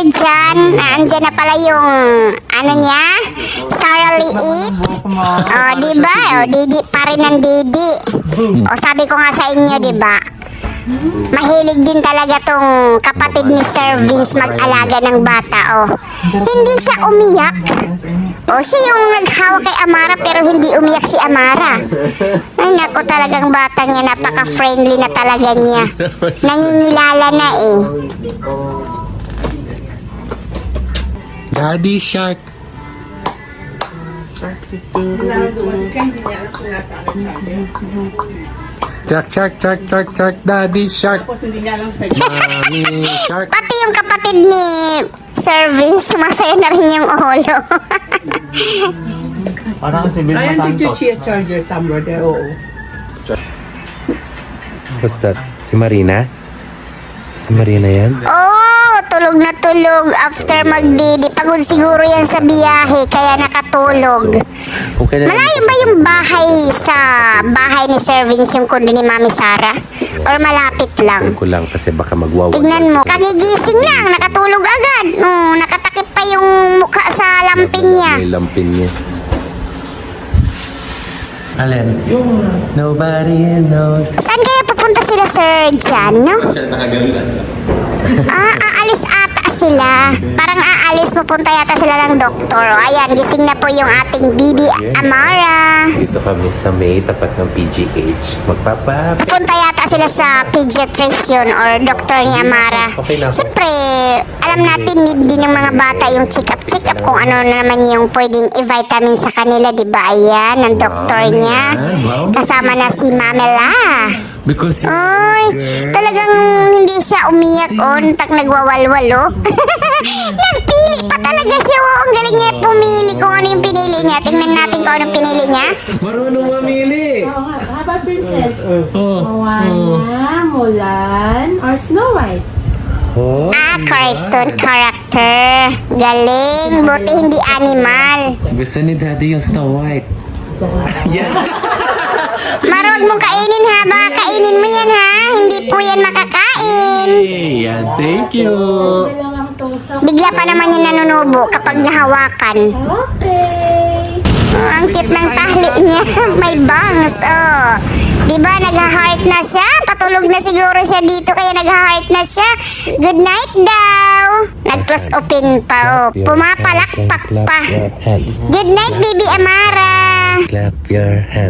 Jan. Andyan na pala yung, ano niya? Sarah Liit. O, diba? O, Didi pa rin ng Didi. O, sabi ko nga sa inyo, diba? Mahilig din talaga tong kapatid ni Sir Vince mag-alaga ng bata, oh. Hindi siya umiyak. O, siya yung naghawak kay Amara pero hindi umiyak si Amara. Ay, naku, talagang bata niya, napaka-friendly na talaga niya. Nangingilala na eh. Daddy Shark. Shark, Daddy Shark. Mommy Shark. Pati yung kapatid ni Sir Vince, sumasaya na rin yung ulo. Parang si Vilma Ayun, did you Santos. see a charger somewhere there? Oo. What's that? Si Marina? Si Marina yan? Oh, tulog na tulog after magdidi. Pagod siguro yan sa biyahe, kaya nakatulog. Kung kailan Malayo ba yung bahay sa bahay ni Sir Vince, yung kundo ni Mami Sara? Or malapit lang? ko lang kasi baka magwawag. Tignan mo, kagigising lang, nakatulog agad. Nakatakip pa yung mukha sa lampin niya. May lampin niya. Alin? Nobody knows. Saan kaya pupunta sila, Sir Jan, no? Aalis ata sila. Parang aalis, pupunta yata sila ng doktor. Ayan, gising na po yung ating Bibi Amara. Dito kami sa may tapat ng PGH. Pupunta yata sila sa pediatrician or doktor ni Amara. Okay na ako. Siyempre, alam natin need din ng mga bata yung check-up kung ano na naman yung pwedeng i-vitamin sa kanila, di ba? Ayan, ang doktor niya. Kasama na si Mamela. Because Ay, talagang hindi siya umiyak o nagwawalwal o. Nagpili pa talaga siya o. Ang galing niya pumili kung ano yung pinili niya. Tingnan natin kung ano yung pinili niya. marunong mamili. How about princess? Oh. Moana, Mulan, or Snow White? Oh. Cartoon character. Galing. Buti hindi animal. Gusto ni Daddy yung Snow White. Marwag mong kainin ha. Baka kainin mo yan ha. Hindi po yan makakain. Hey, yeah, thank you. Dalawang tusok. Bigla pa naman yan nanunubo kapag nahawakan. Okay. Oh, ang cute ng tali niya. May bangs. Oh. Diba, nag-heart na siya? Patulog na siguro siya dito kaya nag-heart na siya. Good night daw. Nag-close open pa. Oh. Pumapalakpak pa. Good night, Bibi Amara. Clap your hands.